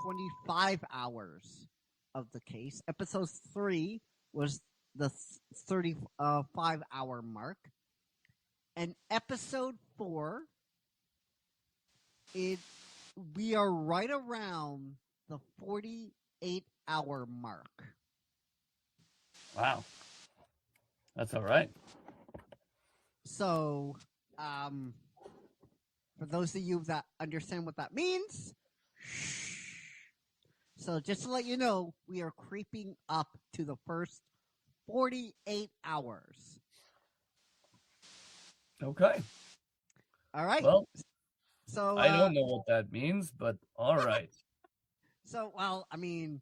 25 hours of the case. Episode 3 was the 35-hour mark. And episode 4, we are right around the 48-hour mark. Wow. That's all right. So, for those of you that understand what that means, so just to let you know, we are creeping up to the first 48 hours. Okay. All right. Well, so I don't know what that means, but all right. So, well, I mean,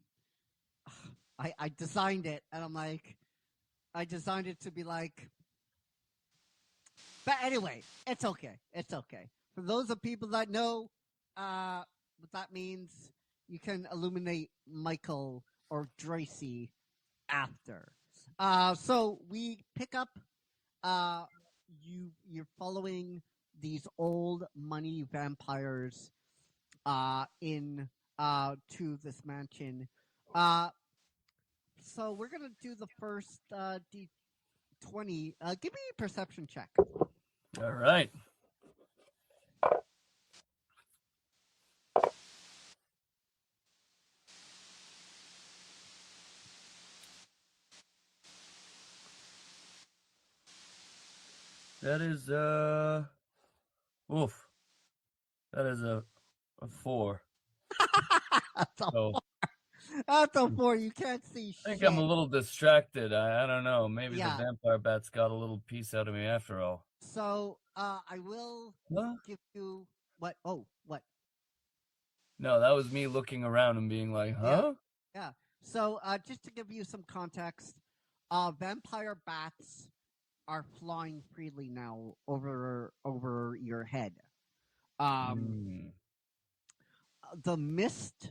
I designed it, and I'm like, I designed it to be like, but anyway, it's okay. It's okay. For those of people that know what that means, you can illuminate Michael or Tracy after. So we pick up. You're following these old money vampires in to this mansion. So we're gonna do the first D20. Give me a perception check. All right. That is oof. That is a 4. That's a So, 4. That's a 4. You can't see shit. I think I'm a little distracted. I don't know. Maybe Yeah. the vampire bats got a little piece out of me after all. So I will give you what? Oh, what? No, that was me looking around and being like, huh? Yeah. So just to give you some context, vampire bats are flying freely now over your head. The mist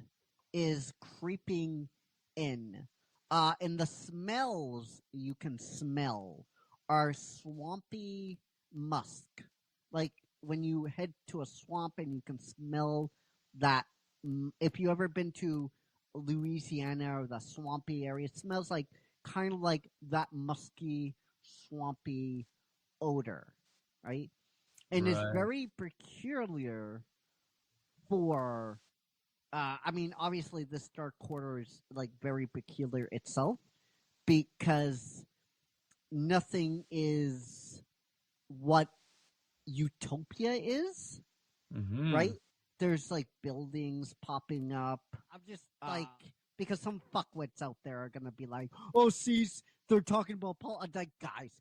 is creeping in. And the smells you can smell are swampy musk. Like when you head to a swamp and you can smell that. If you ever been to Louisiana or the swampy area, it smells like kind of like that musky, swampy odor, right? And it's very peculiar for I mean, obviously, this Dark Quarter is like very peculiar itself because nothing is what Utopia is, right? There's like buildings popping up. I'm just like, because some fuckwits out there are gonna be like, "Oh, see, they're talking about like guys."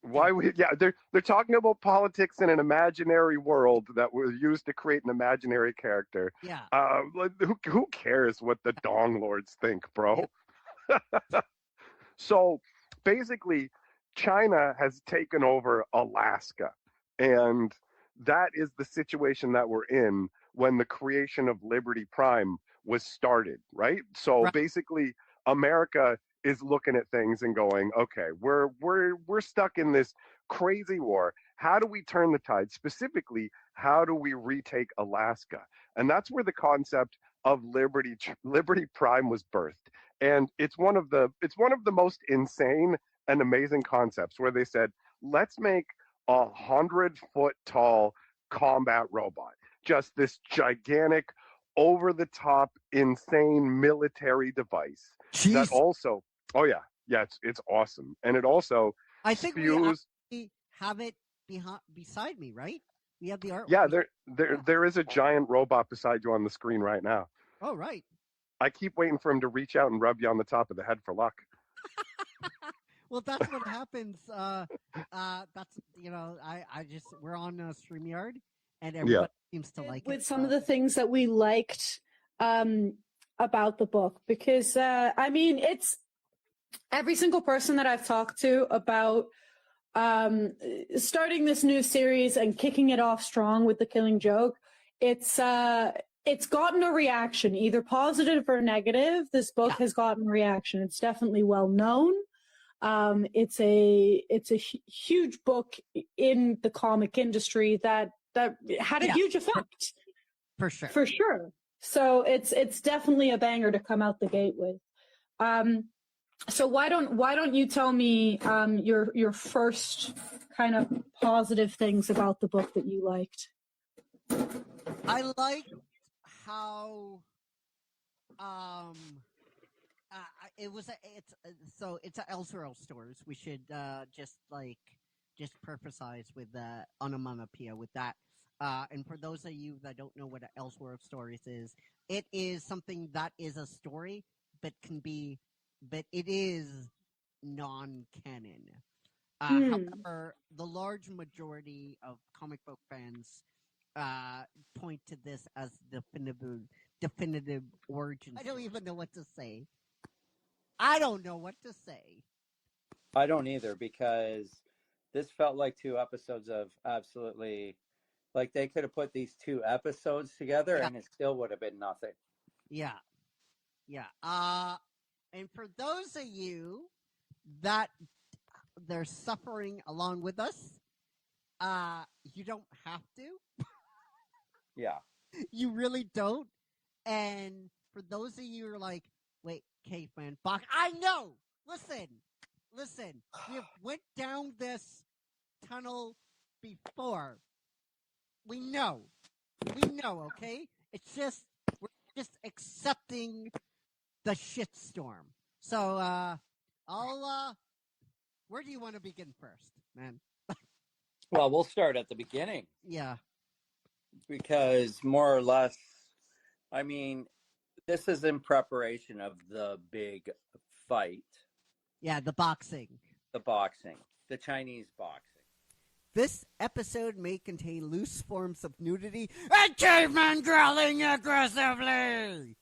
Why they're talking about politics in an imaginary world that was used to create an imaginary character. Yeah. Who cares what the Dong Lords think, bro? Yeah. So basically, China has taken over Alaska, and that is the situation that we're in when the creation of Liberty Prime was started, right? So basically, America is looking at things and going, okay, we're stuck in this crazy war. How do we turn the tide? Specifically, how do we retake Alaska? And that's where the concept of Liberty Prime was birthed. And it's one of the most insane and amazing concepts where they said, let's make 100-foot tall combat robot. Just this gigantic, over-the-top, insane military device. Jeez. That also, it's awesome, and it also I think spews. We actually have it beside me, right? We have the art. Yeah, there is a giant robot beside you on the screen right now. Oh, right. I keep waiting for him to reach out and rub you on the top of the head for luck. Well, that's what happens. That's we're on StreamYard, and everybody seems to like it. With some of the things that we liked about the book, because I mean, it's every single person that I've talked to about starting this new series and kicking it off strong with The Killing Joke. It's gotten a reaction, either positive or negative. This book has gotten a reaction. It's definitely well known. It's a huge book in the comic industry that had a huge effect. For sure. For sure. So it's definitely a banger to come out the gate with. So why don't you tell me your first kind of positive things about the book that you liked? I liked how it's a Elseworld stores. We should just purposize with onomatopoeia with that. And for those of you that don't know what an Elseworld stories is, it is something that is a story, but it is non-canon. However, the large majority of comic book fans point to this as definitive origin. I don't even know what to say. I don't know what to say. I don't either, because this felt like 2 episodes of absolutely, like they could have put these 2 episodes together and it still would have been nothing. Yeah. And for those of you that they're suffering along with us, you don't have to. Yeah. You really don't. And for those of you who are like, wait, caveman, Bach, I know. Listen. We have went down this tunnel before. We know, okay? It's just, we're just accepting the shitstorm. So, where do you want to begin first, man? Well, we'll start at the beginning. Yeah. Because more or less, I mean, this is in preparation of the big fight. Yeah, the boxing. The Chinese boxing. This episode may contain loose forms of nudity and cavemen growling aggressively.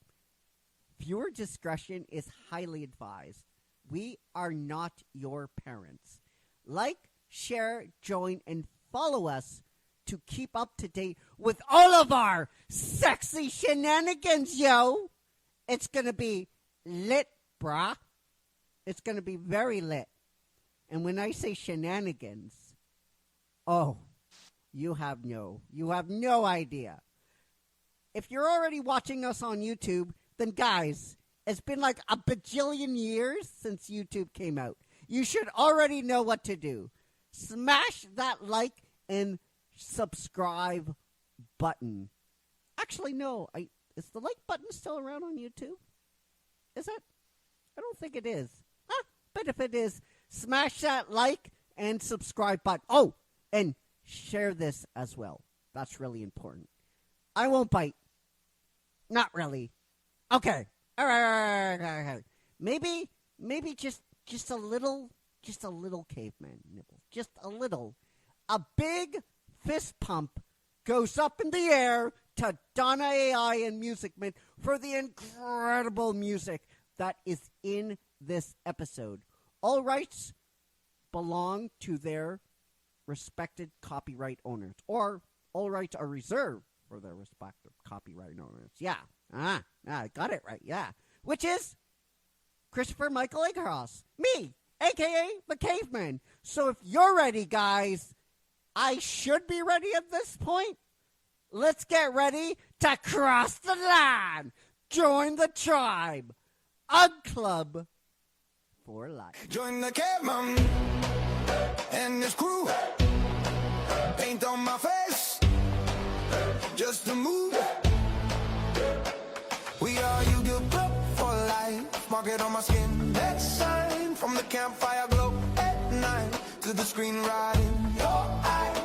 Viewer discretion is highly advised. We are not your parents. Like, share, join, and follow us to keep up to date with all of our sexy shenanigans, yo. It's going to be lit, brah. It's going to be very lit. And when I say shenanigans, oh, you have no idea. If you're already watching us on YouTube, then guys, it's been like a bajillion years since YouTube came out. You should already know what to do. Smash that like and subscribe button. Actually, no. Is the like button still around on YouTube? Is it? I don't think it is. But if it is, smash that like and subscribe button. Oh, and share this as well. That's really important. I won't bite. Not really. Okay. All right. Maybe just a little caveman nibble. Just a little. A big fist pump goes up in the air to Donna AI and Music Mint for the incredible music that is in this episode. All rights belong to their respected copyright owners, or all rights are reserved for their respective copyright owners. Yeah. I got it right. Yeah. Which is Christopher Michael Egerhaus. Me, a.k.a. the Caveman. So if you're ready, guys, I should be ready at this point. Let's get ready to cross the line. Join the tribe. A club for life. Join the caveman and his crew. Paint on my face, just a move. We are you good club for life. Mark it on my skin. That sign from the campfire glow at night to the screen right in your eyes.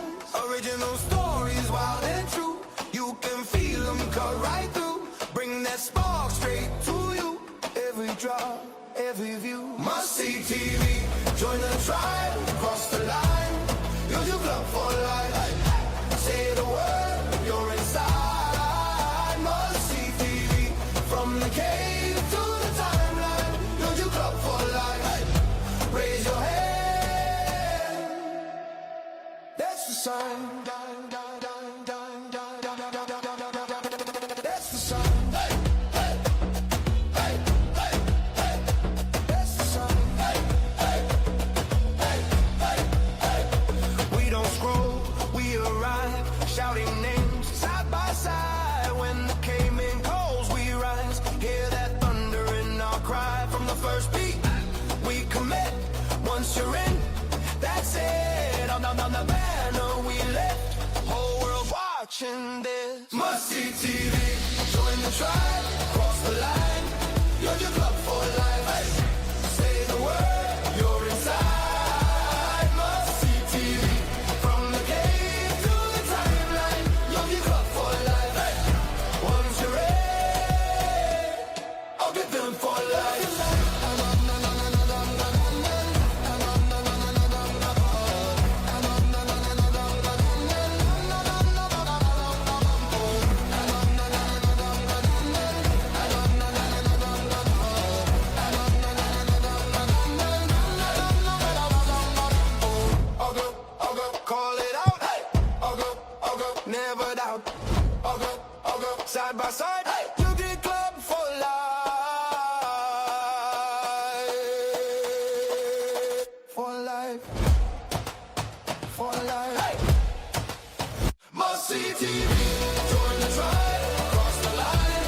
Original stories, wild and true. You can feel them cut right through. Bring that spark straight to you. Every drop, every view. Must see TV. Join the tribe, cross the line. Use your club for life. Say the word, you're inside. Must see TV. From the cave to the timeline. Use your club for life. Raise your hand. That's the sign. That's the sign. Shouting names side by side when the came in cold. first beat, we commit. Once you're in, that's it. I'm the banner we lift. Whole world watching this. Must see TV. Join the tribe, cross the line. You're your club for life. Hey. Say the word, you're inside. Must see TV. From the cave to the timeline. You're your club for life. Hey. Once you're in, I'll give them for life. Call it out. Hey. I'll go, never doubt. I'll go, side by side. Hey. You did club for life. For life. For life. Hey. Must see TV. Join the tribe. Cross the line.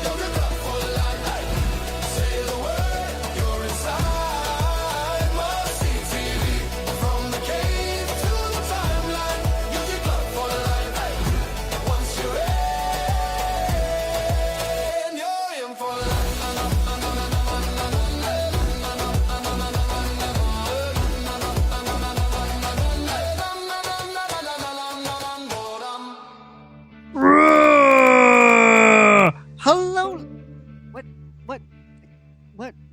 You did club for life. Hey. Say the word. You're inside. Must see TV. From the cave to the timeline. You did club for life. Hey. Once you're in, you're in for life. Hello.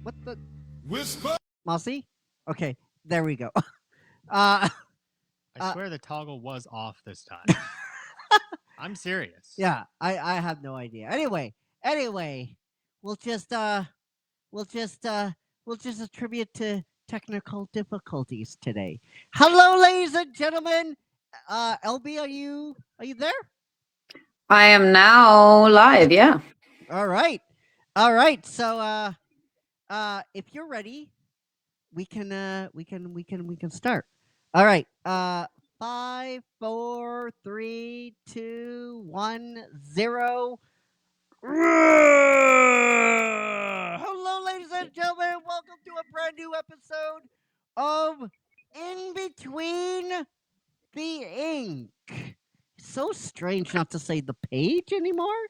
What the Whisper. Mossy? Okay, there we go. I swear the toggle was off this time. I'm serious. Yeah, I have no idea. Anyway, we'll just attribute to technical difficulties today. Hello, ladies and gentlemen. LB, are you there? I am now live, yeah. All right. So if you're ready, we can start. All right. 5, 4, 3, 2, 1, 0. Hello, ladies and gentlemen. Welcome to a brand new episode of In Between the Ink. So strange not to say the page anymore.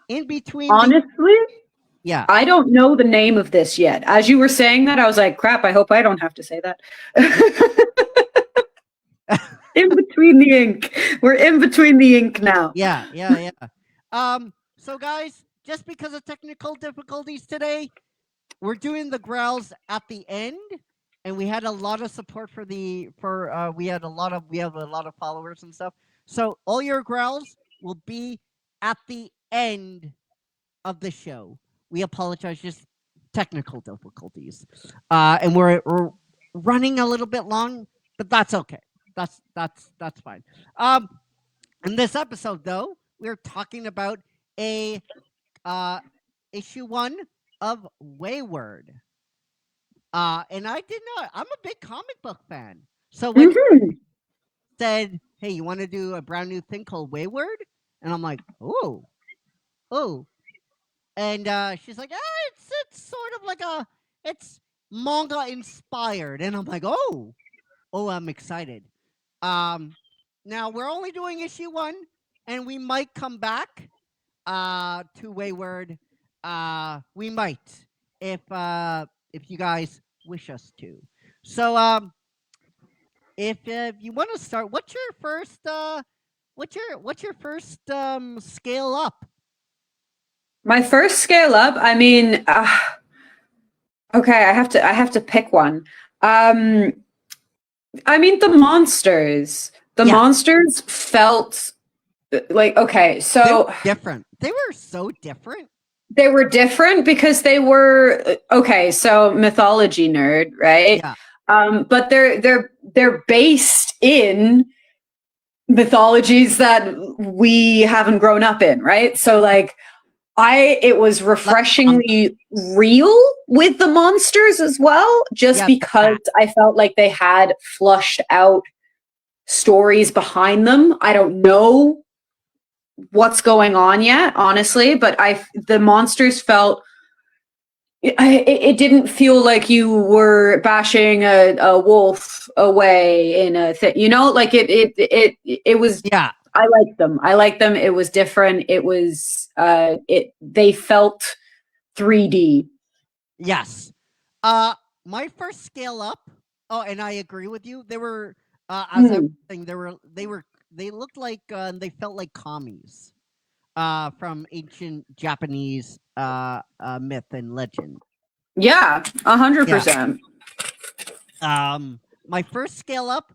In between. Honestly, Yeah. I don't know the name of this yet. As you were saying that, I was like, crap, I hope I don't have to say that. In between the ink. We're in between the ink now. Yeah. So guys, just because of technical difficulties today, we're doing the growls at the end, and we had a lot of support we have a lot of followers and stuff. So all your growls will be at the end of the show. We apologize, just technical difficulties, and we're running a little bit long, but that's okay. That's fine. In this episode, though, we're talking about issue 1 of Wayward. And I did not. I'm a big comic book fan. So when you said, "Hey, you want to do a brand new thing called Wayward?" and I'm like, "Oh," and she's like, "It's sort of like it's manga inspired," and I'm like, "Oh, I'm excited." Now we're only doing issue 1, and we might come back to Wayward. We might if you guys wish us to. So if you want to start, what's your first scale up? My first scale up, I mean, okay, I have to pick one. I mean, the monsters. The monsters felt like, okay, so they were different. They were so different. They were different because they were okay. So mythology nerd, right? Yeah. But they're based in mythologies that we haven't grown up in, right? So like, it was refreshingly real with the monsters as well, just because I felt like they had flushed out stories behind them. I don't know what's going on yet, honestly, but the monsters felt it didn't feel like you were bashing a wolf away in a thing, you know, like it was. Yeah. I liked them. It was different. It was they felt 3D. Yes. My first scale up. Oh, and I agree with you. They were as I was saying, they looked like they felt like commies from ancient Japanese myth and legend. Yeah, 100%. My first scale up,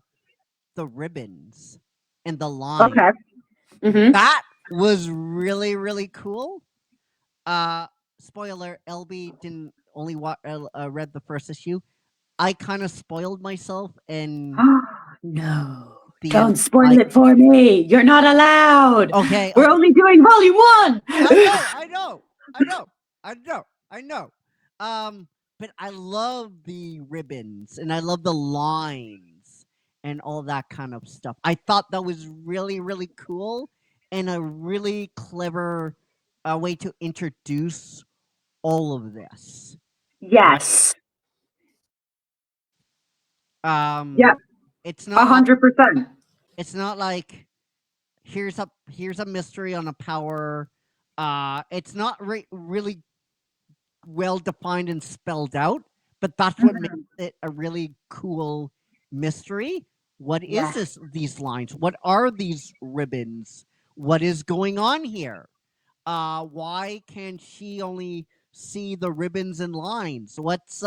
the ribbons and the line. Okay. Mm-hmm. That was really, really cool. Spoiler: LB didn't only read the first issue. I kind of spoiled myself and No, the don't end, spoil it for me. You're not allowed. Okay, We're only doing volume 1. I know. But I love the ribbons and I love the lines and all that kind of stuff. I thought that was really, really cool and a really clever way to introduce all of this. Yes. Yeah. It's not 100%. It's not like here's a mystery on a power. It's not really well defined and spelled out, but that's what makes it a really cool mystery. What is these lines? What are these ribbons? What is going on here? Why can she only see the ribbons and lines? What's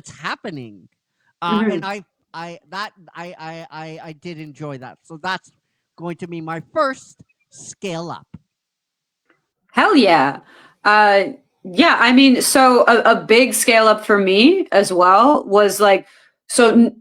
happening? And I did enjoy that. So that's going to be my first scale up. Hell yeah. Yeah, I mean, so a big scale up for me as well was like, so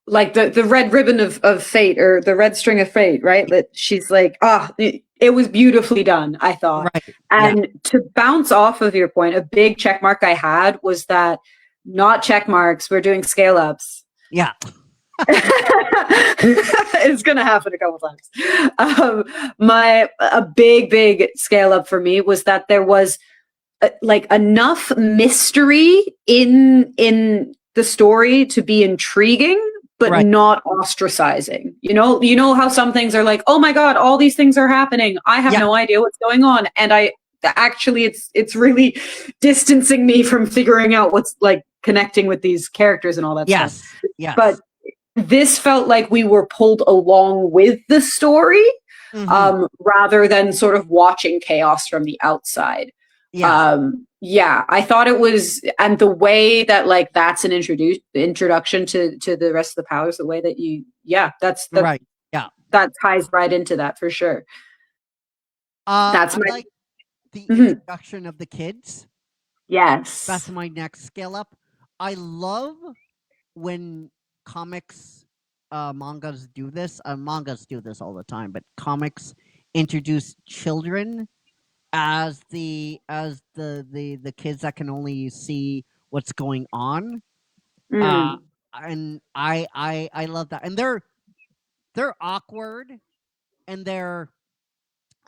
like the red ribbon of fate, or the red string of fate, right? That she's like, it was beautifully done, I thought. Right. And to bounce off of your point, a big check mark I had was that not check marks, we're doing scale ups. Yeah. It's gonna happen a couple times. A big scale up for me was that there was like enough mystery in the story to be intriguing, but not ostracizing. You know how some things are like, oh my god, all these things are happening, I have no idea what's going on, and it's really distancing me from figuring out what's like connecting with these characters and all that stuff. Yes. But this felt like we were pulled along with the story, rather than sort of watching chaos from the outside. I thought it was, and the way that like that's an introduction to the rest of the powers, the way that that's right. Yeah, that ties right into that for sure. That's my like the introduction of the kids. Yes, that's my next scale up. I love when comics, mangas do this. Mangas do this all the time, but comics introduce children as the kids that can only see what's going on. And I love that. And they're awkward and they're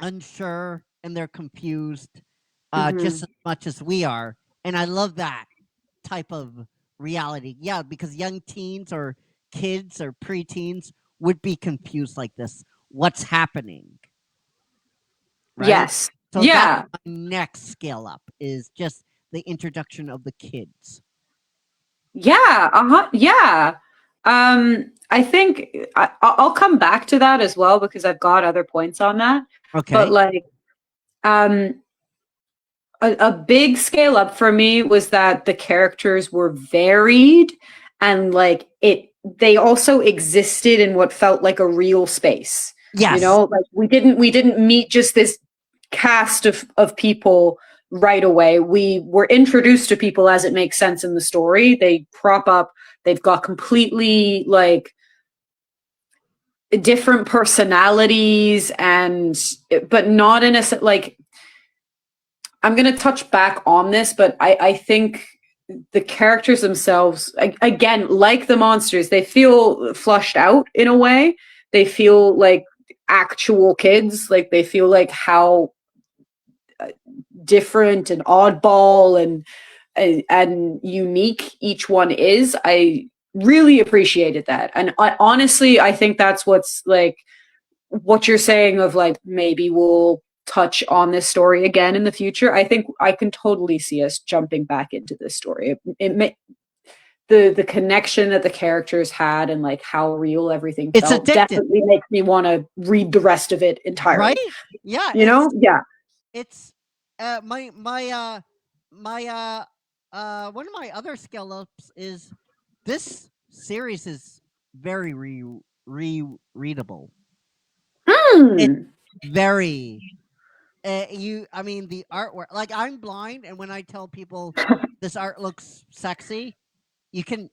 unsure and they're confused just as much as we are. And I love that type of reality. Yeah, because young teens or kids or preteens would be confused like this. What's happening? Right? Yes. So that's my next scale up is just the introduction of the kids. Yeah. Yeah. I think I'll come back to that as well because I've got other points on that. Okay. But like, a big scale up for me was that the characters were varied and like they also existed in what felt like a real space. Yes. You know, like we didn't meet just this cast of people right away. We were introduced to people as it makes sense in the story. They prop up, they've got completely like different personalities but not in a like, I'm going to touch back on this, but I think the characters themselves, again, like the monsters, they feel flushed out in a way. They feel like actual kids. Like they feel like how different and oddball and and unique each one is. I really appreciated that. And honestly, I think that's what's like what you're saying of like maybe we'll touch on this story again in the future. I think I can totally see us jumping back into this story. The connection that the characters had and like how real everything felt definitely makes me want to read the rest of it entirely. Right? Yeah. You know? Yeah. It's my one of my other scale ups is this series is very readable. It's very I mean the artwork, like I'm blind, and when I tell people this art looks sexy, you can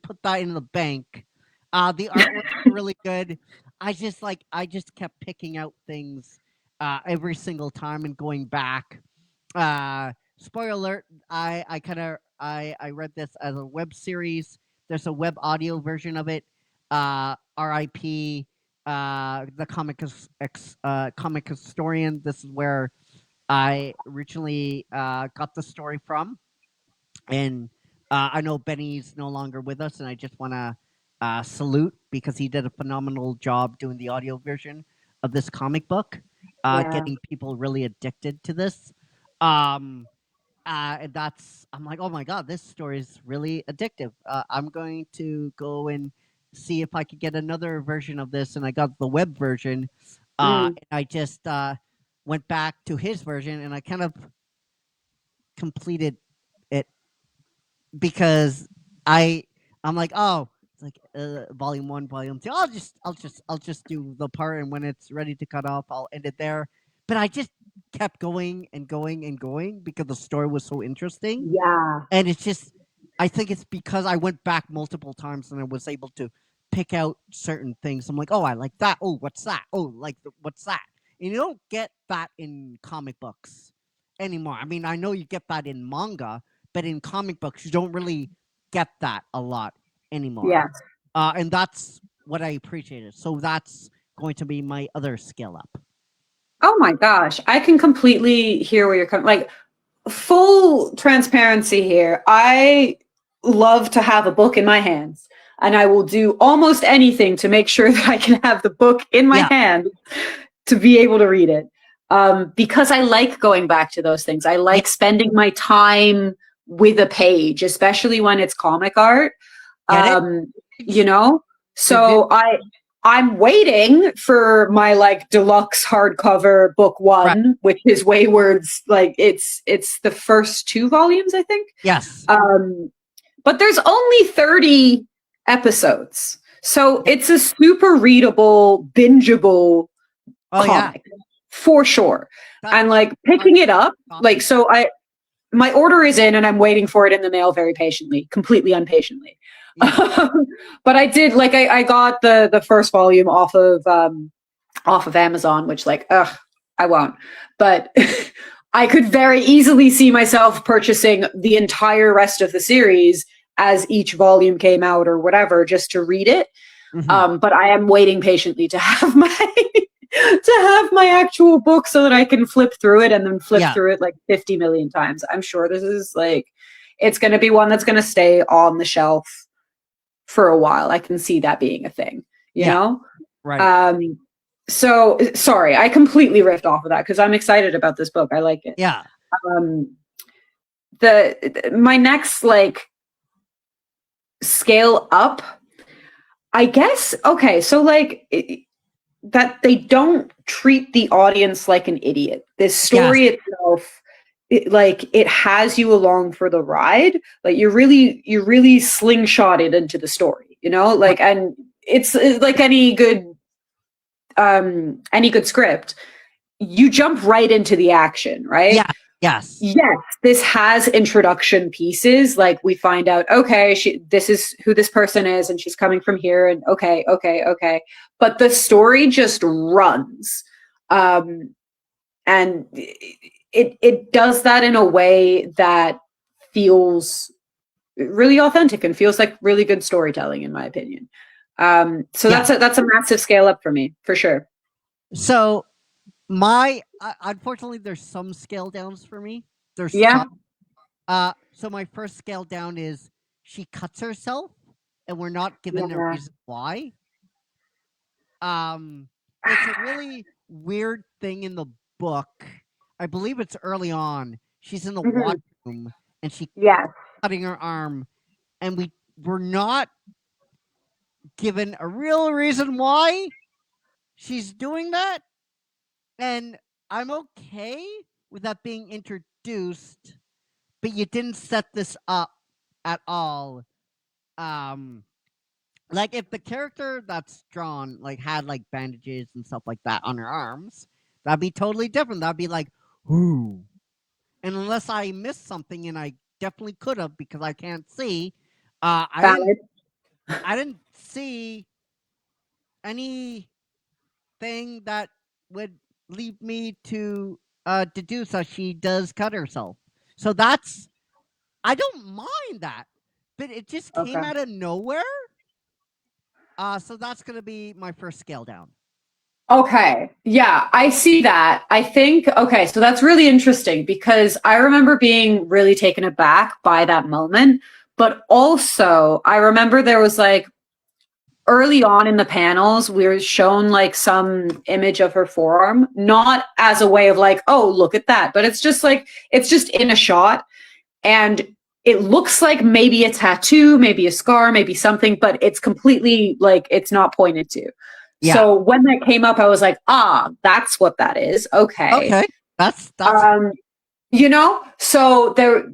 put that in the bank. The artwork's really good. I just kept picking out things every single time and going back. Spoiler alert, I read this as a web series. There's a web audio version of it. RIP the comic historian. This is where I originally got the story from. And I know Benny's no longer with us, and I just want to salute because he did a phenomenal job doing the audio version of this comic book, getting people really addicted to this. And I'm like, oh my God, this story is really addictive. I'm going to go and see if I could get another version of this, and I got the web version. And I just went back to his version, and I kind of completed it because I'm like, oh, it's like volume 1, volume 2. I'll just do the part, and when it's ready to cut off, I'll end it there. But I just kept going and going and going because the story was so interesting. Yeah. And it's just, I think it's because I went back multiple times and I was able to pick out certain things. I'm like, oh, I like that. Oh, what's that? Oh, what's that? And you don't get that in comic books anymore. I mean, I know you get that in manga, but in comic books, you don't really get that a lot anymore. Yeah. And that's what I appreciated. So that's going to be my other scale up. Oh my gosh, I can completely hear where you're coming. Like, full transparency here. I love to have a book in my hands, and I will do almost anything to make sure that I can have the book in my hand to be able to read it. Because I like going back to those things. I like spending my time with a page, especially when it's comic art. You know, so I'm waiting for my like deluxe hardcover book 1, which is Wayward's. Like it's the first 2 volumes, I think. Yes. But there's only 30 episodes, so it's a super readable, bingeable comic for sure. And like picking it up, like so my order is in, and I'm waiting for it in the mail very patiently, completely impatiently. But I did like I got the first volume off of Amazon, which like I won't. But I could very easily see myself purchasing the entire rest of the series as each volume came out or whatever, just to read it. But I am waiting patiently to have my actual book so that I can flip through it and then flip through it like 50 million times. I'm sure this is like it's going to be one that's going to stay on the shelf for a while. I can see that being a thing, you know? Right. So sorry, I completely riffed off of that because I'm excited about this book. I like it. Yeah. My next like scale up, I guess. Okay. So like that they don't treat the audience like an idiot. This story itself, it has you along for the ride. Like you're really slingshotted into the story, you know, like, and it's like any good script, you jump right into the action, right? Yeah. Yes. Yes. This has introduction pieces. Like we find out, okay, this is who this person is, and she's coming from here, and okay. But the story just runs. And it does that in a way that feels really authentic and feels like really good storytelling, in my opinion. So that's a massive scale up for me, for sure. So unfortunately, there's some scale downs for me. There's So my first scale down is she cuts herself, and we're not given a Yeah. reason why. It's a really weird thing in the book. I believe it's early on. She's in the Mhm. washroom, and she Yes. cutting her arm, and we're not given a real reason why she's doing that. And I'm okay with that being introduced, but you didn't set this up at all. Like if the character that's drawn like had like bandages and stuff like that on her arms, that'd be totally different. That'd be like, ooh. And unless I missed something, and I definitely could have because I can't see, Valid. I didn't see anything that would lead me to deduce that she does cut herself. So that's I don't mind that, but it just came Okay. out of nowhere. So that's gonna be my first scale down. Okay. Yeah, I see that. I think, okay, so that's really interesting because I remember being really taken aback by that moment. But also, I remember there was like early on in the panels, we were shown like some image of her forearm, not as a way of like, oh, look at that, but it's just like, it's just in a shot. And it looks like maybe a tattoo, maybe a scar, maybe something, but it's completely like, it's not pointed to. Yeah. So when that came up, I was like, that's what that is. Okay. Okay. That's you know, so there,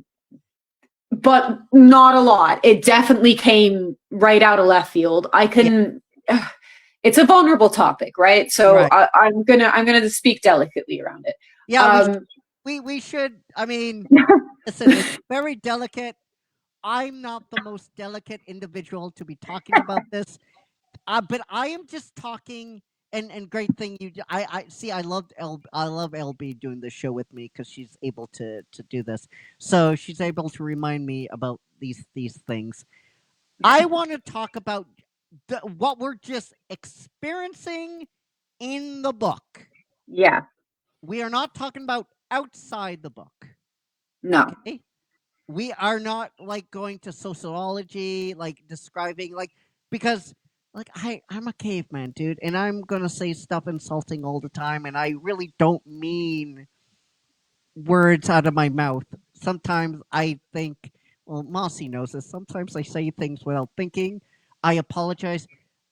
but not a lot. It definitely came right out of left field. I can, it's a vulnerable topic, right? So Right. I'm gonna speak delicately around it. Yeah, we should. I mean, listen, it's very delicate. I'm not the most delicate individual to be talking about this, but I am just talking. And great thing I see. I love LB doing this show with me because she's able to do this. So she's able to remind me about these things. I want to talk about what we're just experiencing in the book. Yeah. We are not talking about outside the book. No. Okay? We are not like going to sociology, like describing because like I'm a caveman, dude, and I'm gonna say stuff insulting all the time, and I really don't mean words out of my mouth. Sometimes I think, well, Mossy knows this. Sometimes I say things without thinking. I apologize,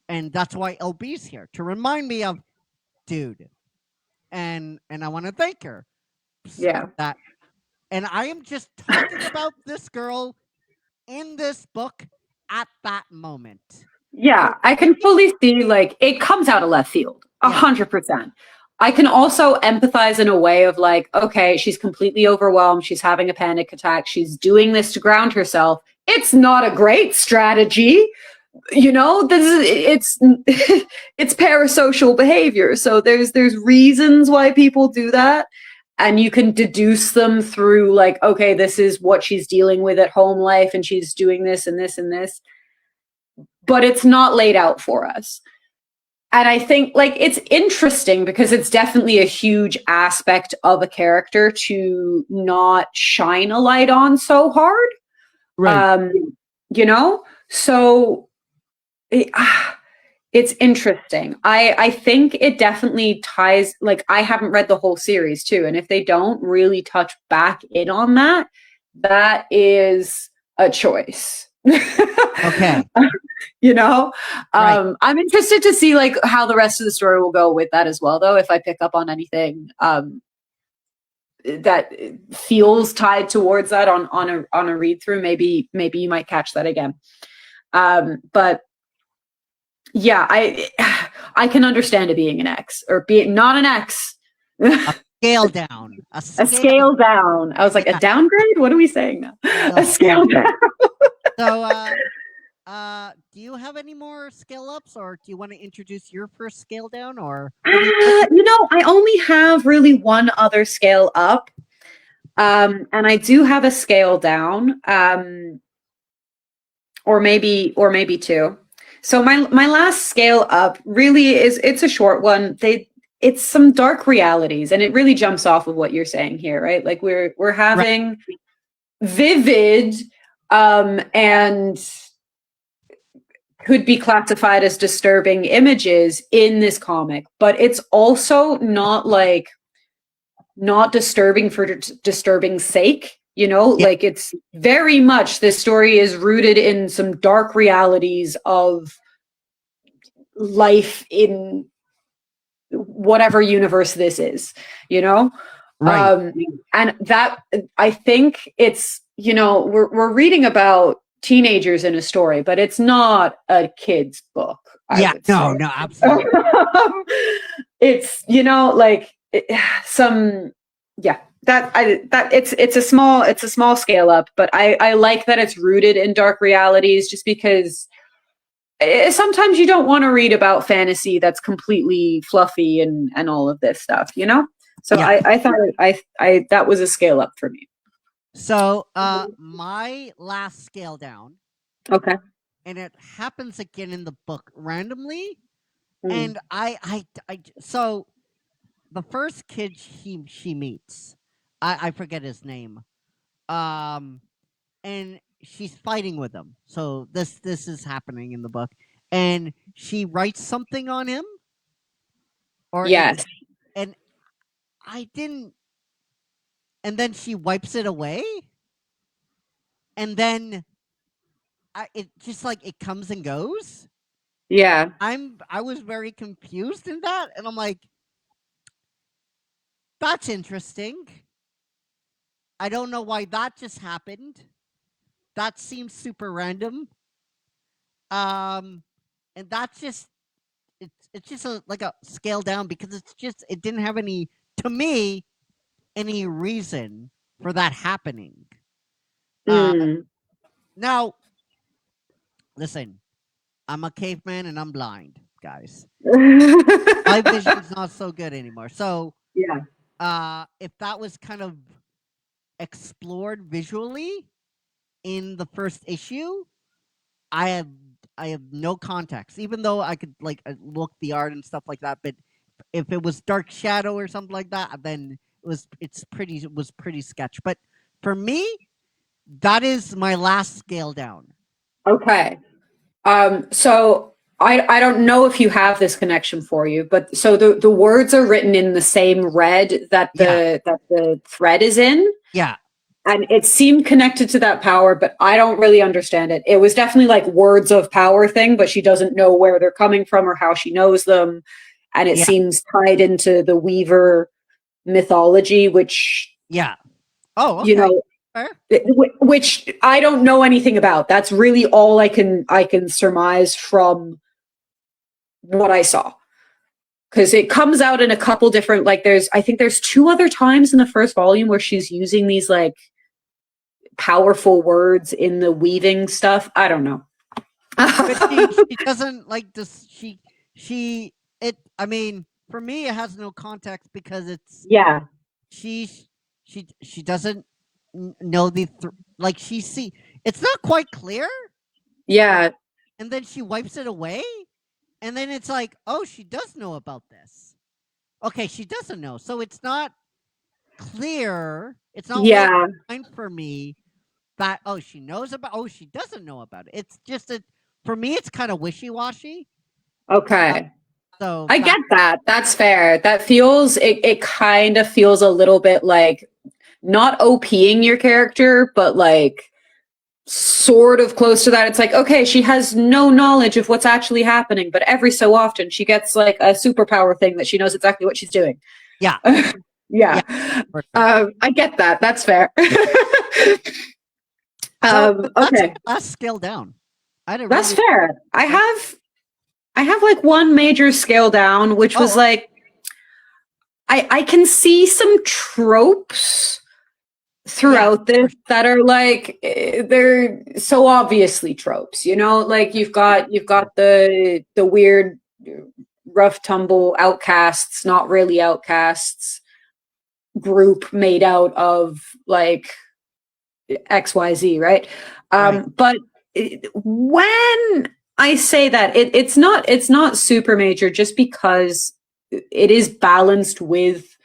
and that's why LB's here to remind me of, dude, and I want to thank her. Yeah. That, and I am just talking about this girl in this book at that moment. Yeah, I can fully see like it comes out of left field, 100%. I can also empathize in a way of like, okay, she's completely overwhelmed. She's having a panic attack. She's doing this to ground herself. It's not a great strategy. You know, it's parasocial behavior. So there's reasons why people do that. And you can deduce them through like, okay, this is what she's dealing with at home life. And she's doing this and this and this. But it's not laid out for us. And I think like it's interesting because it's definitely a huge aspect of a character to not shine a light on so hard. Right. You know, so it's interesting. I think it definitely ties, like I haven't read the whole series too. And if they don't really touch back in on that, that is a choice. Okay. You know, Right. I'm interested to see like how the rest of the story will go with that as well, though. If I pick up on anything that feels tied towards that on a read through, maybe you might catch that again. But yeah, I can understand it being an X or being not an X. A scale down. A scale down. I was like, a downgrade? What are we saying now? A scale down. So, do you have any more scale ups, or do you want to introduce your first scale down, or? You know, I only have really one other scale up, and I do have a scale down, or maybe two. So my last scale up really it's a short one. It's some dark realities, and it really jumps off of what you're saying here, right? Like we're having vivid and could be classified as disturbing images in this comic, but it's also not disturbing for disturbing sake, you know? Yeah. Like, it's very much, this story is rooted in some dark realities of life in whatever universe this is, you know? Right. And that, I think it's, you know, we're reading about teenagers in a story, but it's not a kid's book. Yeah, no, absolutely. It's, you know, like it's a small scale up, but I like that it's rooted in dark realities, just because sometimes you don't want to read about fantasy that's completely fluffy and all of this stuff, you know? So Yeah. I thought I that was a scale up for me. So my last scale down, Okay. and it happens again in the book randomly, Mm. and I so the first kid she meets, I forget his name, and she's fighting with him. So this is happening in the book, and she writes something on him, or Yes. and I didn't, and then she wipes it away, and then it just like it comes and goes. Yeah. I was very confused in that, and I'm like, that's interesting. I don't know why that just happened. That seems super random. And that's just it's just like a scale down, because it didn't have any, to me, any reason for that happening. Now, listen, I'm a caveman and I'm blind, guys. My vision's not so good anymore. So Yeah. if that was kind of explored visually in the first issue, I have no context, even though I could like look the art and stuff like that. But if it was Dark Shadow or something like that, then it was pretty sketch. But for me, that is my last scale down. Okay. So I don't know if you have this connection for you, but so the words are written in the same red that the thread is in. Yeah. And it seemed connected to that power, but I don't really understand it. It was definitely like words of power thing, but she doesn't know where they're coming from or how she knows them. And it seems tied into the Weaver mythology, which Oh, okay. you know, which I don't know anything about. That's really all I can surmise from what I saw. Because it comes out in a couple different, like I think there's 2 other times in the first volume where she's using these like powerful words in the weaving stuff. I don't know. But she doesn't like this. I mean, for me, it has no context, because it's she doesn't know like it's not quite clear. Yeah. And then she wipes it away, and then it's like, oh, she does know about this. Okay, she doesn't know, so it's not clear. It's not well defined for me that she knows about. She doesn't know about it. It's just for me, it's kind of wishy-washy. Okay. So I get that. That's fair. That feels it kind of feels a little bit like not OPing your character, but like sort of close to that. It's like, okay, she has no knowledge of what's actually happening, but every so often she gets like a superpower thing that she knows exactly what she's doing. Yeah. Yeah. I get that. That's fair. Okay. Let's scale down. That's fair. I have like one major scale down, which was like, I can see some tropes throughout this that are like, they're so obviously tropes, you know, like you've got the weird rough tumble outcasts, not really outcasts group made out of like XYZ, right? But when I say that, it's not super major, just because it is balanced with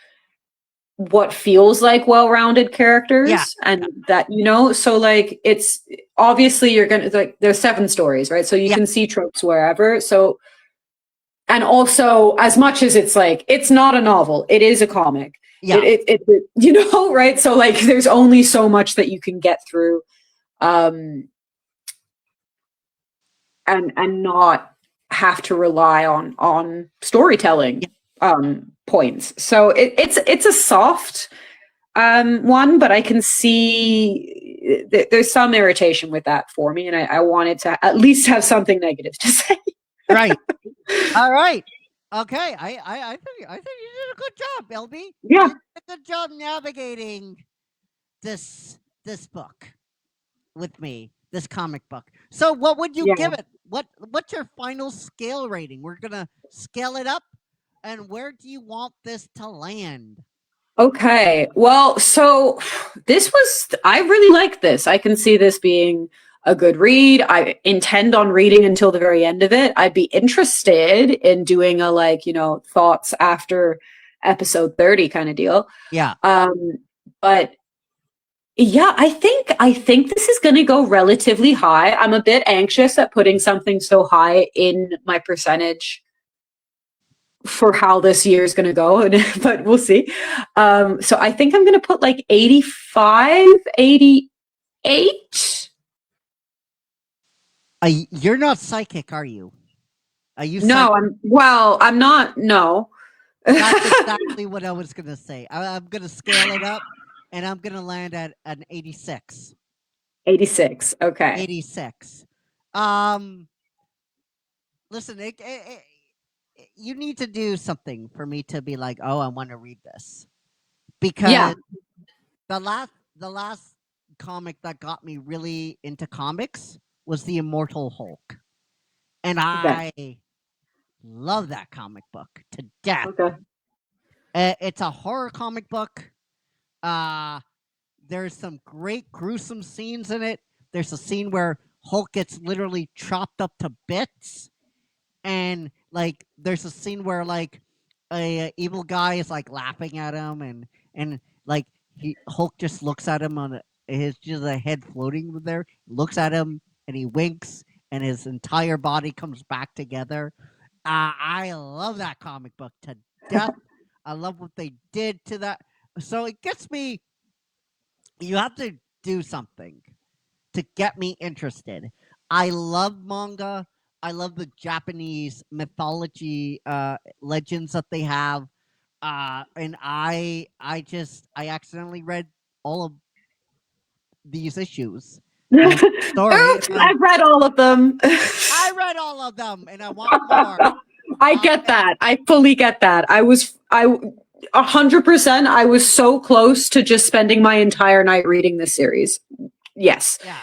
what feels like well-rounded characters, Yeah. and that, so like it's obviously you're gonna like there's 7 stories, right? So you Yeah. can see tropes wherever. So, and also as much as it's like it's not a novel, it is a comic. Yeah. It right? So like there's only so much that you can get through, and not have to rely on storytelling points. So it's a soft one, but I can see there's some irritation with that for me, and I wanted to at least have something negative to say. Right. All right. Okay. I think you did a good job, LB. Yeah. You did a good job navigating this book with me, this comic book. So what would you give it? What's your final scale rating? We're gonna scale it up, and where do you want this to land? Okay. Well, so I really like this. I can see this being a good read. I intend on reading until the very end of it. I'd be interested in doing a thoughts after episode 30 kind of deal. Yeah. But yeah, I think this is going to go relatively high. I'm a bit anxious at putting something so high in my percentage for how this year is going to go, but we'll see. So I think I'm going to put like 85, 88. You're not psychic, are you? Are you? No, psychic? I'm not. No. That's exactly what I was going to say. I'm going to scale it up, and I'm going to land at an 86. 86. Okay. 86. Listen, you need to do something for me to be like, oh, I want to read this, because the last comic that got me really into comics was the Immortal Hulk, and I love that comic book to death. Okay. It's a horror comic book. There's some great gruesome scenes in it. There's a scene where Hulk gets literally chopped up to bits, and like there's a scene where like a evil guy is like laughing at him, and like Hulk just looks at him on his just a head floating there, looks at him, and he winks, and his entire body comes back together. I love that comic book to death. I love what they did to that. So it gets me. You have to do something to get me interested. I love manga. I love the Japanese mythology legends that they have. And I accidentally read all of these issues. Oops, I've read all of them. I read all of them, and I want more. I get that. I fully get that. I 100%. I was so close to just spending my entire night reading this series. Yes. Yeah.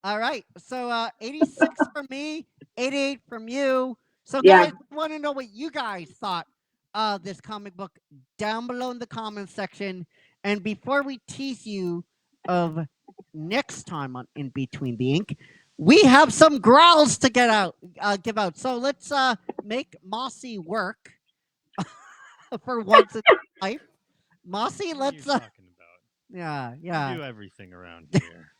All right. So 86 from me, 88 from you. So guys, I want to know what you guys thought of this comic book down below in the comments section. And before we tease you of next time on In Between the Ink, we have some growls to give out. So let's make Mossy work for once in his life. Mossy, let's. Yeah. I do everything around here.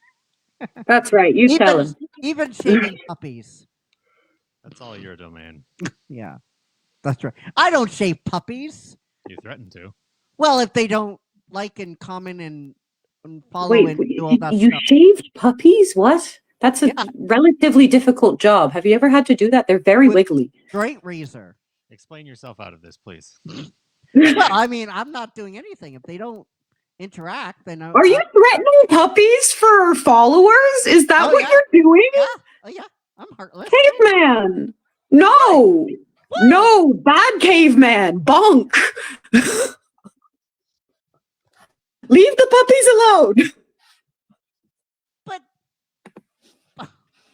That's right. You tell him. Even shaving puppies. That's all your domain. Yeah, that's right. I don't shave puppies. You threaten to. Well, if they don't like and comment and follow and do all that you stuff. shaved puppies? What? That's a relatively difficult job. Have you ever had to do that? They're very wiggly. Straight razor. Explain yourself out of this, please. Well, I mean, I'm not doing anything. If they don't interact, then are you threatening puppies for followers? Is that what you're doing? Yeah. Oh yeah, I'm heartless. Caveman. No. What? No, bad caveman. Bonk. Leave the puppies alone. But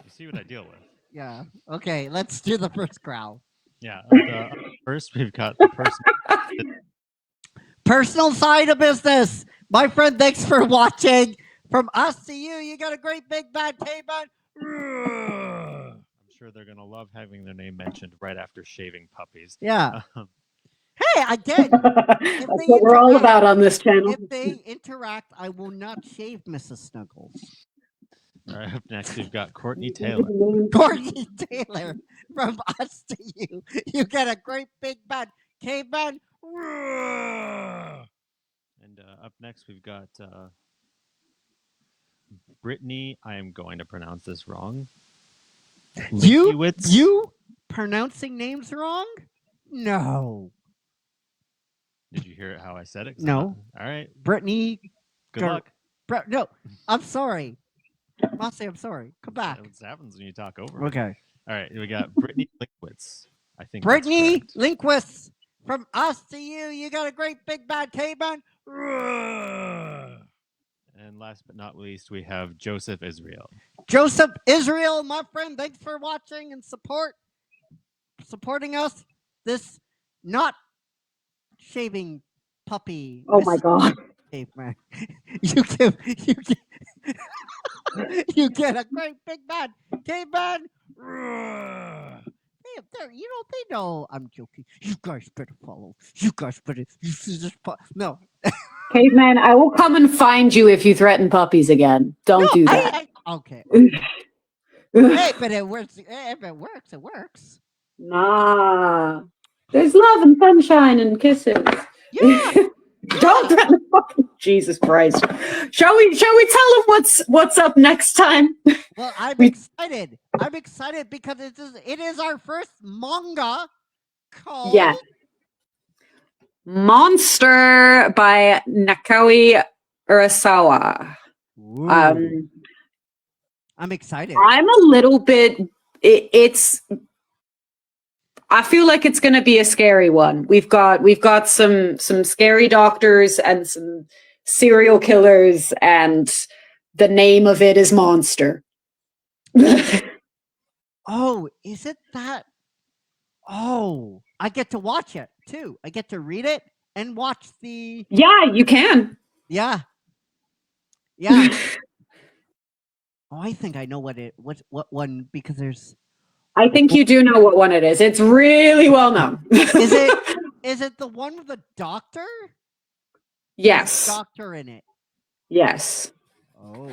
you see what I deal with. Yeah. Okay, let's do the first growl. Yeah. First, we've got the personal side of business. My friend, thanks for watching. From us to you, you got a great big bad caveman. I'm sure they're going to love having their name mentioned right after shaving puppies. Yeah. Hey, again, That's what we're all about on this channel. if they interact, I will not shave Mrs. Snuggles. All right, up next we've got Courtney Taylor. Courtney Taylor, from us to you. You get a great big bad caveman. And up next we've got Brittany. I am going to pronounce this wrong. You pronouncing names wrong? No. Did you hear how I said it? No. All right. Brittany. Good luck. No, I'm sorry. Mossy, I'm sorry. Come back. That's what happens when you talk over me. Okay. All right. We got Brittany Linkwitz. I think. Brittany Linkwitz, from us to you. You got a great big bad caveman. And last but not least, we have Joseph Israel. Joseph Israel, my friend, thanks for watching and supporting us. This not shaving puppy. Oh my God. Caveman. You get a great big bad caveman. They know I'm joking. You guys better follow. You guys better. You see this? No. Caveman, I will come and find you if you threaten puppies again. Don't do that. Okay. Hey, but it works. If it works, it works. Nah. There's love and sunshine and kisses. Yeah. Don't threaten fucking Jesus Christ. Shall we tell them what's up next time? Well, I'm excited. I'm excited because it is our first manga called Monster by Nakao Urasawa. I'm excited. I'm a little bit. I feel like it's going to be a scary one. We've got some scary doctors and some serial killers, and the name of it is Monster. Oh, is it that? Oh, I get to watch it too. I get to read it and watch the. Yeah, you can. Yeah. Oh, I think I know what one, because there's. I think you do know what one it is. It's really well known. Is it the one with the doctor? Yes. There's a doctor in it. Yes. Oh.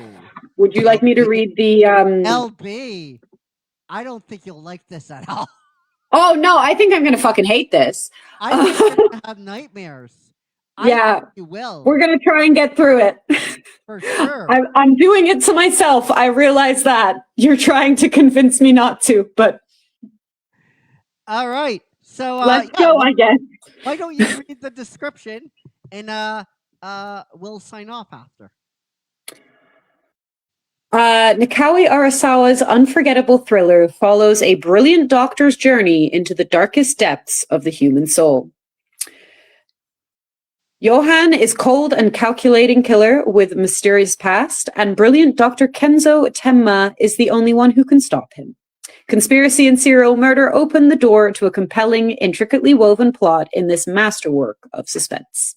Would you like me to read the LB? I don't think you'll like this at all. Oh no, I think I'm gonna fucking hate this. I think you're gonna have nightmares. Yeah, you will. We're gonna try and get through it. For sure. I'm doing it to myself. I realize that you're trying to convince me not to, but all right. So let's go. I guess. Why don't you read the description and we'll sign off after. Nakao Urasawa's unforgettable thriller follows a brilliant doctor's journey into the darkest depths of the human soul. Johan is cold and calculating killer with a mysterious past, and brilliant Dr. Kenzo Tenma is the only one who can stop him. Conspiracy and serial murder open the door to a compelling, intricately woven plot in this masterwork of suspense.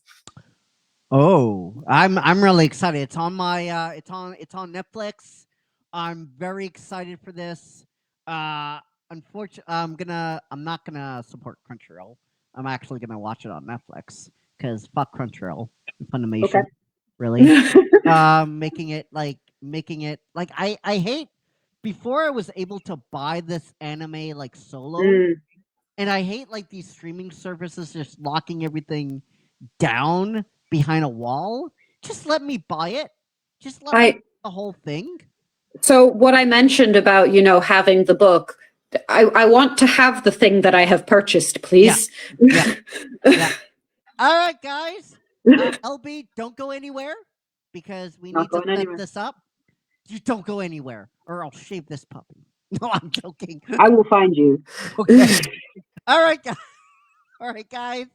Oh, I'm really excited. It's on my it's on Netflix. I'm very excited for this. Unfortunately, I'm not gonna support Crunchyroll. I'm actually gonna watch it on Netflix because fuck Crunchyroll, Funimation. Okay. Really, making it like I hate. Before I was able to buy this anime like solo, and I hate like these streaming services just locking everything down behind a wall. Just let me buy it. Just let me buy the whole thing. So what I mentioned about, having the book, I want to have the thing that I have purchased, please. Yeah. All right, guys. LB, don't go anywhere because we need to set this up. You don't go anywhere or I'll shave this puppy. No, I'm joking. I will find you. Okay. All right, guys. All right, guys.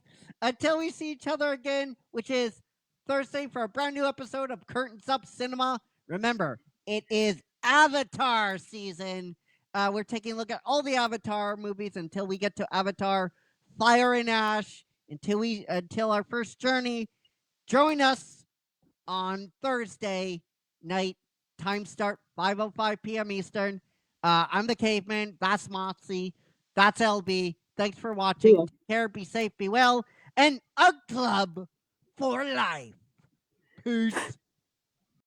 Until we see each other again, which is Thursday for a brand new episode of Curtains Up Cinema. Remember, it is Avatar season. We're taking a look at all the Avatar movies until we get to Avatar Fire and Ash. Until our first journey. Join us on Thursday night. Time start 5:05 p.m. Eastern. I'm the Caveman. That's Moxie. That's LB. Thanks for watching. Take care. Be safe. Be well. and UGG Club for life. Peace.